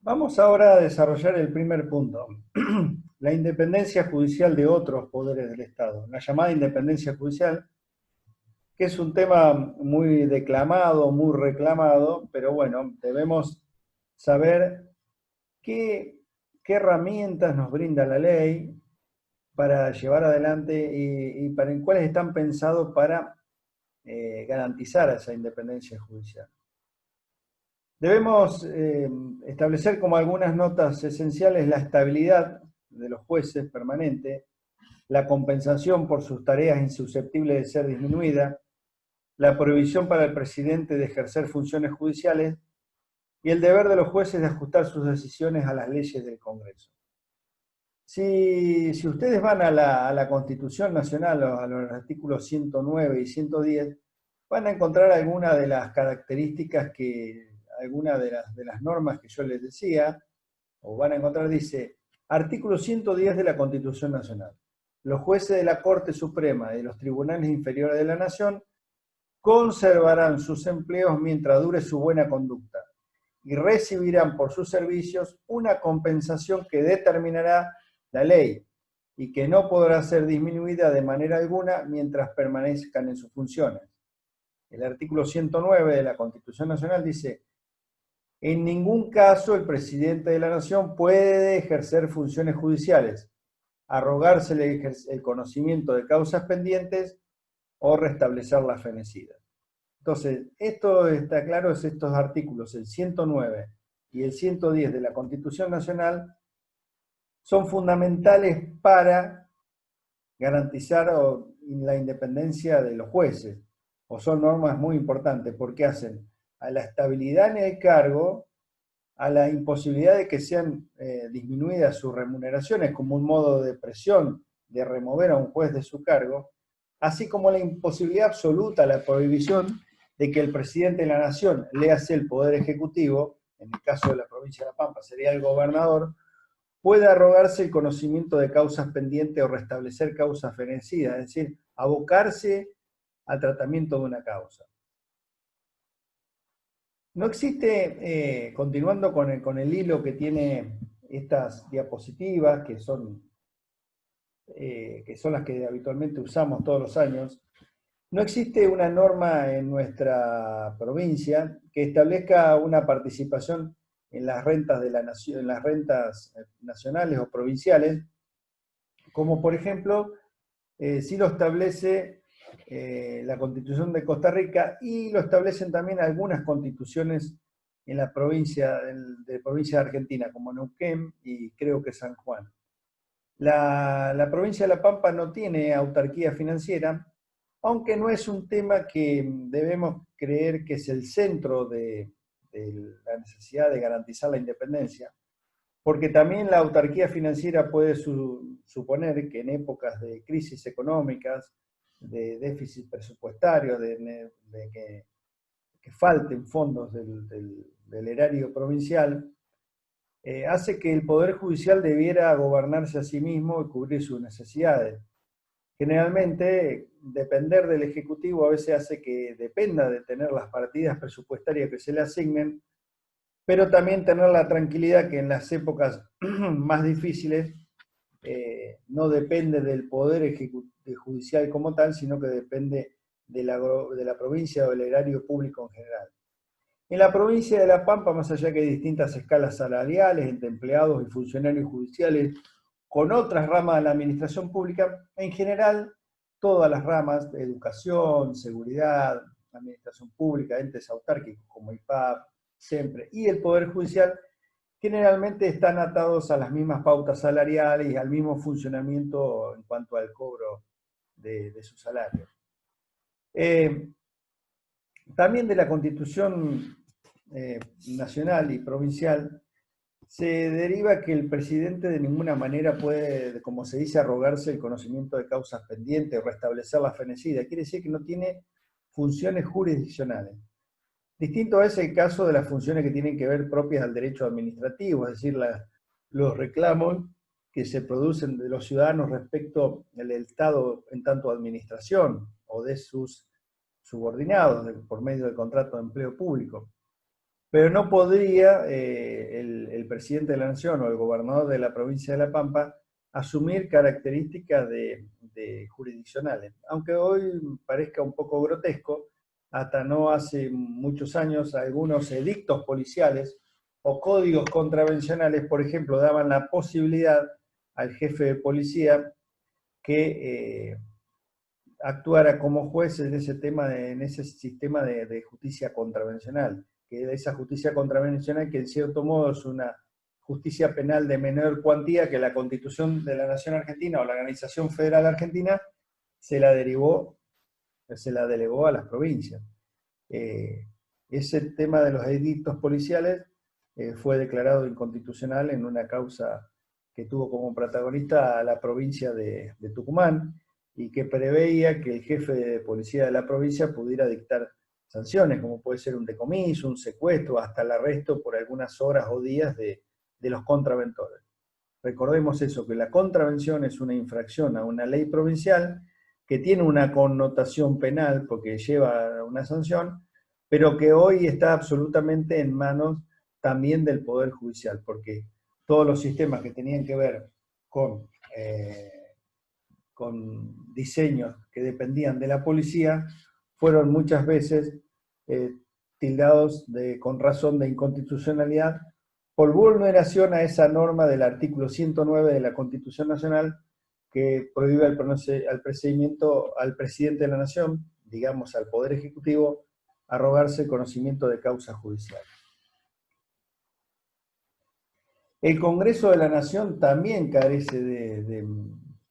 Vamos ahora a desarrollar el primer punto, la independencia judicial de otros poderes del Estado, la llamada independencia judicial, que es un tema muy declamado, muy reclamado, pero bueno, debemos saber qué, qué herramientas nos brinda la ley para llevar adelante y para cuáles están pensados para garantizar esa independencia judicial. Debemos establecer como algunas notas esenciales la estabilidad de los jueces permanente, la compensación por sus tareas insusceptibles de ser disminuida, la prohibición para el presidente de ejercer funciones judiciales y el deber de los jueces de ajustar sus decisiones a las leyes del Congreso. Si ustedes van a la Constitución Nacional, a los artículos 109 y 110, van a encontrar algunas de las características algunas de las normas que yo les decía, o van a encontrar, dice, artículo 110 de la Constitución Nacional. Los jueces de la Corte Suprema y de los tribunales inferiores de la Nación conservarán sus empleos mientras dure su buena conducta y recibirán por sus servicios una compensación que determinará la ley y que no podrá ser disminuida de manera alguna mientras permanezcan en sus funciones. El artículo 109 de la Constitución Nacional dice: en ningún caso el presidente de la Nación puede ejercer funciones judiciales, arrogársele el conocimiento de causas pendientes o restablecer las fenecidas. Entonces, esto está claro, es estos artículos, el 109 y el 110 de la Constitución Nacional, son fundamentales para garantizar la independencia de los jueces, o son normas muy importantes porque hacen a la estabilidad en el cargo, a la imposibilidad de que sean disminuidas sus remuneraciones como un modo de presión de remover a un juez de su cargo, así como la imposibilidad absoluta, la prohibición de que el presidente de la nación, léase el poder ejecutivo, en el caso de la provincia de La Pampa sería el gobernador, pueda arrogarse el conocimiento de causas pendientes o restablecer causas fenecidas, es decir, abocarse al tratamiento de una causa. No existe, continuando con el hilo que tiene estas diapositivas, que son las que habitualmente usamos todos los años, no existe una norma en nuestra provincia que establezca una participación en las rentas de la nación, en las rentas nacionales o provinciales, como por ejemplo, sí lo establece la Constitución de Costa Rica y lo establecen también algunas constituciones en la provincia de Argentina, como Neuquén y creo que San Juan. La provincia de La Pampa no tiene autarquía financiera, aunque no es un tema que debemos creer que es el centro de la necesidad de garantizar la independencia, porque también la autarquía financiera puede suponer que en épocas de crisis económicas, de déficit presupuestario, que falten fondos del erario provincial, hace que el Poder Judicial debiera gobernarse a sí mismo y cubrir sus necesidades. Generalmente, depender del Ejecutivo a veces hace que dependa de tener las partidas presupuestarias que se le asignen, pero también tener la tranquilidad que en las épocas más difíciles no depende del Poder Judicial como tal, sino que depende de la provincia o del erario público en general. En la provincia de La Pampa, más allá que hay distintas escalas salariales entre empleados y funcionarios judiciales con otras ramas de la administración pública, en general todas las ramas de educación, seguridad, administración pública, entes autárquicos como IPAP, SEMPRE y el Poder Judicial, generalmente están atados a las mismas pautas salariales y al mismo funcionamiento en cuanto al cobro de su salario. También de la Constitución nacional y provincial se deriva que el presidente de ninguna manera puede, como se dice, arrogarse el conocimiento de causas pendientes o restablecer la fenecida. Quiere decir que no tiene funciones jurisdiccionales. Distinto es el caso de las funciones que tienen que ver propias del derecho administrativo, es decir, los reclamos que se producen de los ciudadanos respecto del Estado en tanto administración o de sus subordinados por medio del contrato de empleo público. Pero no podría el presidente de la Nación o el gobernador de la provincia de La Pampa asumir características de jurisdiccionales. Aunque hoy parezca un poco grotesco, hasta no hace muchos años algunos edictos policiales o códigos contravencionales, por ejemplo, daban la posibilidad al jefe de policía que actuara como juez en ese tema, en ese sistema de justicia contravencional, que esa justicia contravencional que en cierto modo es una justicia penal de menor cuantía que la Constitución de la Nación Argentina o la Organización Federal Argentina se la delegó a las provincias. Ese tema de los edictos policiales fue declarado inconstitucional en una causa que tuvo como protagonista a la provincia de Tucumán y que preveía que el jefe de policía de la provincia pudiera dictar sanciones, como puede ser un decomiso, un secuestro, hasta el arresto por algunas horas o días de los contraventores. Recordemos eso, que la contravención es una infracción a una ley provincial que tiene una connotación penal porque lleva una sanción, pero que hoy está absolutamente en manos también del Poder Judicial, porque todos los sistemas que tenían que ver con diseños que dependían de la policía fueron muchas veces tildados con razón de inconstitucionalidad por vulneración a esa norma del artículo 109 de la Constitución Nacional que prohíbe el procedimiento al presidente de la Nación, digamos al Poder Ejecutivo, arrogarse conocimiento de causas judiciales. El Congreso de la Nación también carece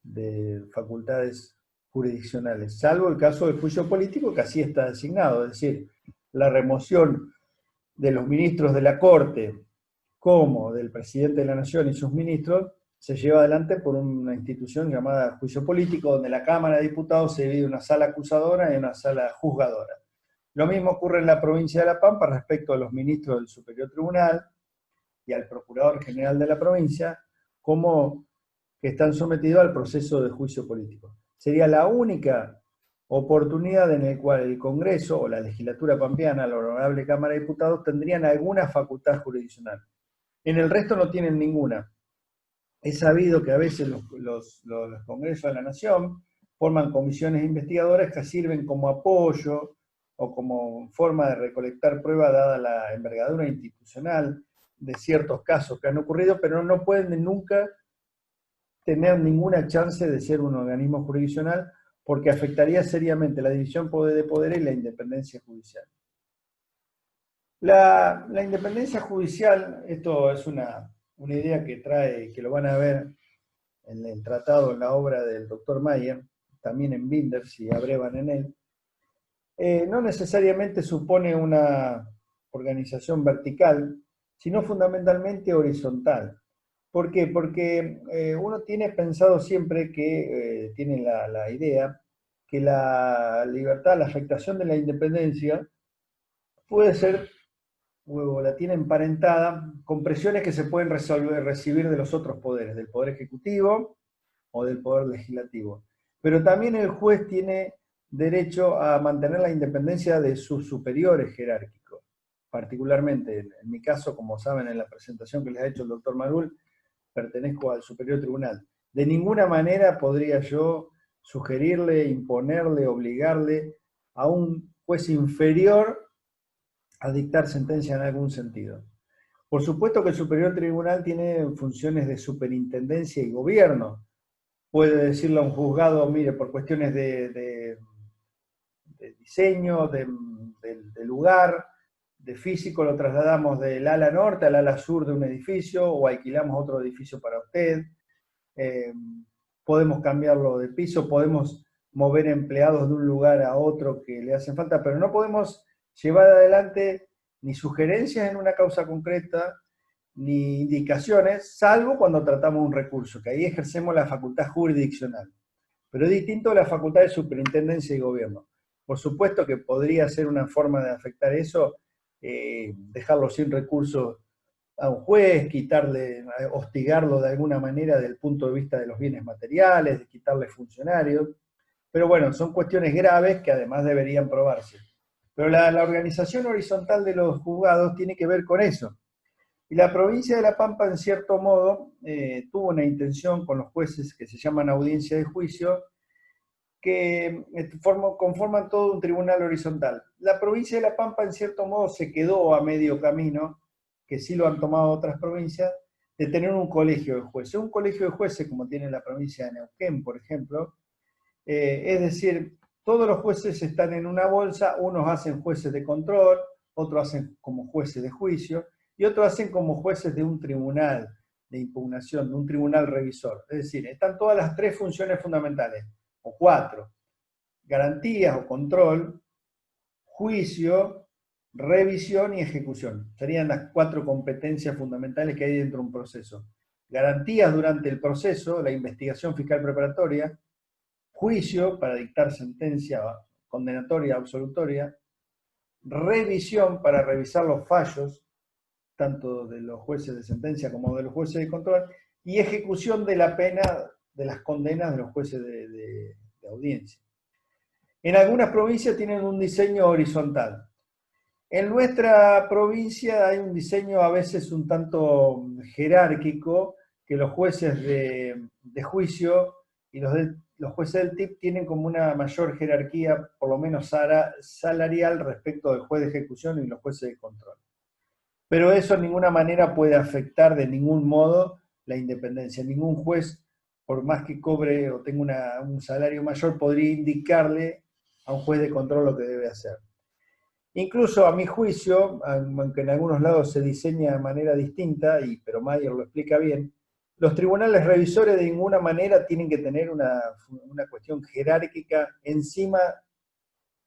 de facultades jurisdiccionales, salvo el caso del juicio político, que así está designado, es decir, la remoción de los ministros de la Corte como del presidente de la Nación y sus ministros se lleva adelante por una institución llamada juicio político, donde la Cámara de Diputados se divide en una sala acusadora y una sala juzgadora. Lo mismo ocurre en la provincia de La Pampa respecto a los ministros del Superior Tribunal y al Procurador General de la provincia, como que están sometidos al proceso de juicio político. Sería la única oportunidad en la cual el Congreso o la legislatura pampeana, la Honorable Cámara de Diputados, tendrían alguna facultad jurisdiccional. En el resto no tienen ninguna. Es sabido que a veces los congresos de la Nación forman comisiones investigadoras que sirven como apoyo o como forma de recolectar pruebas dada la envergadura institucional de ciertos casos que han ocurrido, pero no pueden nunca tener ninguna chance de ser un organismo jurisdiccional porque afectaría seriamente la división de poderes y la independencia judicial. La independencia judicial, esto es una idea que trae, que lo van a ver en el tratado, en la obra del doctor Mayer, también en Binder, si abrevan en él, no necesariamente supone una organización vertical, sino fundamentalmente horizontal. ¿Por qué? Porque uno tiene pensado siempre que, tiene la idea, que la libertad, la afectación de la independencia puede ser, o la tiene emparentada, con presiones que se pueden recibir de los otros poderes, del Poder Ejecutivo o del Poder Legislativo. Pero también el juez tiene derecho a mantener la independencia de sus superiores jerárquicos. Particularmente, en mi caso, como saben en la presentación que les ha hecho el doctor Marul, pertenezco al Superior Tribunal. De ninguna manera podría yo sugerirle, imponerle, obligarle a un juez inferior a dictar sentencia en algún sentido. Por supuesto que el Superior Tribunal tiene funciones de superintendencia y gobierno. Puede decirle a un juzgado, mire, por cuestiones de diseño, de lugar, de físico, lo trasladamos del ala norte al ala sur de un edificio o alquilamos otro edificio para usted. Podemos cambiarlo de piso, podemos mover empleados de un lugar a otro que le hacen falta, pero no podemos llevar adelante ni sugerencias en una causa concreta, ni indicaciones, salvo cuando tratamos un recurso, que ahí ejercemos la facultad jurisdiccional. Pero es distinto a la facultad de superintendencia y gobierno. Por supuesto que podría ser una forma de afectar eso, dejarlo sin recursos a un juez, hostigarlo de alguna manera desde el punto de vista de los bienes materiales, de quitarle funcionarios. Pero bueno, son cuestiones graves que además deberían probarse. Pero la organización horizontal de los juzgados tiene que ver con eso. Y la provincia de La Pampa, en cierto modo, tuvo una intención con los jueces que se llaman audiencia de juicio, que conforman todo un tribunal horizontal. La provincia de La Pampa, en cierto modo, se quedó a medio camino, que sí lo han tomado otras provincias, de tener un colegio de jueces. Un colegio de jueces, como tiene la provincia de Neuquén, por ejemplo, es decir, todos los jueces están en una bolsa, unos hacen jueces de control, otros hacen como jueces de juicio, y otros hacen como jueces de un tribunal de impugnación, de un tribunal revisor. Es decir, están todas las tres funciones fundamentales, o cuatro: garantías o control, juicio, revisión y ejecución. Serían las cuatro competencias fundamentales que hay dentro de un proceso. Garantías durante el proceso, la investigación fiscal preparatoria; juicio para dictar sentencia condenatoria, absolutoria; revisión para revisar los fallos, tanto de los jueces de sentencia como de los jueces de control; y ejecución de la pena, de las condenas de los jueces de audiencia. En algunas provincias tienen un diseño horizontal. En nuestra provincia hay un diseño a veces un tanto jerárquico, que los jueces de juicio y los jueces del TIP tienen como una mayor jerarquía, por lo menos salarial, respecto del juez de ejecución y los jueces de control. Pero eso de ninguna manera puede afectar de ningún modo la independencia. Ningún juez, por más que cobre o tenga un salario mayor, podría indicarle a un juez de control lo que debe hacer. Incluso a mi juicio, aunque en algunos lados se diseña de manera distinta, pero Mayer lo explica bien, los tribunales revisores de ninguna manera tienen que tener una cuestión jerárquica encima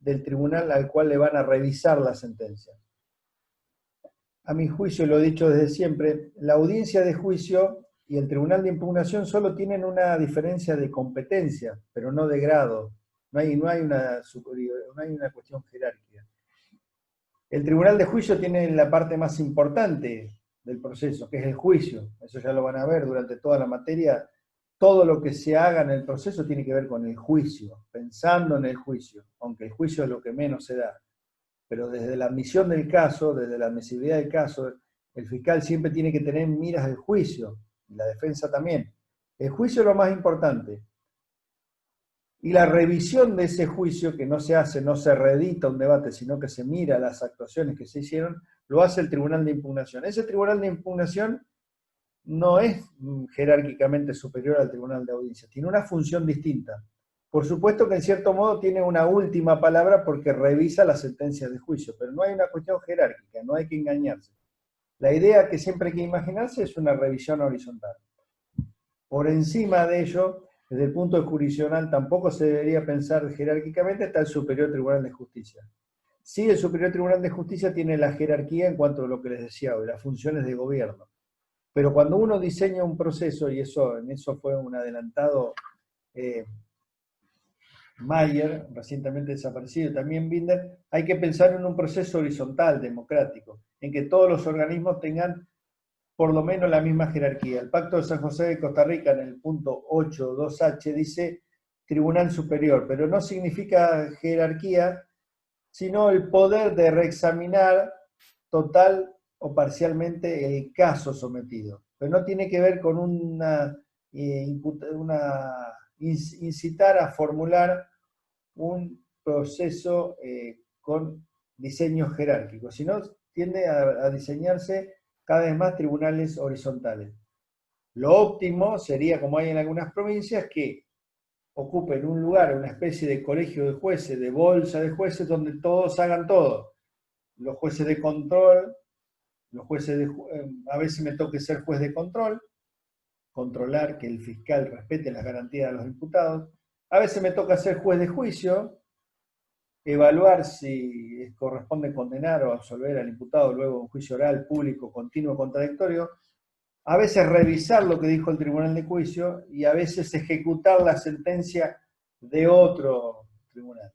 del tribunal al cual le van a revisar la sentencia. A mi juicio, lo he dicho desde siempre, la audiencia de juicio y el tribunal de impugnación solo tienen una diferencia de competencia, pero no de grado. No hay una cuestión jerárquica. El tribunal de juicio tiene la parte más importante del proceso, que es el juicio. Eso ya lo van a ver durante toda la materia. Todo lo que se haga en el proceso tiene que ver con el juicio, pensando en el juicio, aunque el juicio es lo que menos se da. Pero desde la admisión del caso, desde la admisibilidad del caso, el fiscal siempre tiene que tener en miras el juicio, y la defensa también. El juicio es lo más importante. Y la revisión de ese juicio, que no se reedita un debate, sino que se mira las actuaciones que se hicieron, lo hace el tribunal de impugnación. Ese tribunal de impugnación no es jerárquicamente superior al tribunal de audiencia, tiene una función distinta. Por supuesto que en cierto modo tiene una última palabra porque revisa las sentencias de juicio, pero no hay una cuestión jerárquica, no hay que engañarse. La idea que siempre hay que imaginarse es una revisión horizontal. Por encima de ello, desde el punto jurisdiccional tampoco se debería pensar jerárquicamente, está el Superior Tribunal de Justicia. Sí, el Superior Tribunal de Justicia tiene la jerarquía en cuanto a lo que les decía hoy, las funciones de gobierno. Pero cuando uno diseña un proceso, y en eso fue un adelantado Mayer, recientemente desaparecido, también Binder, hay que pensar en un proceso horizontal, democrático, en que todos los organismos tengan por lo menos la misma jerarquía. El Pacto de San José de Costa Rica, en el punto 8.2h, dice Tribunal Superior, pero no significa jerarquía, sino el poder de reexaminar total o parcialmente el caso sometido. Pero no tiene que ver con incitar a formular un proceso con diseño jerárquico, sino tiende a diseñarse cada vez más tribunales horizontales. Lo óptimo sería, como hay en algunas provincias, que ocupen un lugar, una especie de colegio de jueces, de bolsa de jueces, donde todos hagan todo. Los jueces de control, a veces me toque ser juez de control, controlar que el fiscal respete las garantías de los imputados. A veces me toca ser juez de juicio, evaluar si corresponde condenar o absolver al imputado luego de un juicio oral, público, continuo, contradictorio. A veces revisar lo que dijo el tribunal de juicio y a veces ejecutar la sentencia de otro tribunal.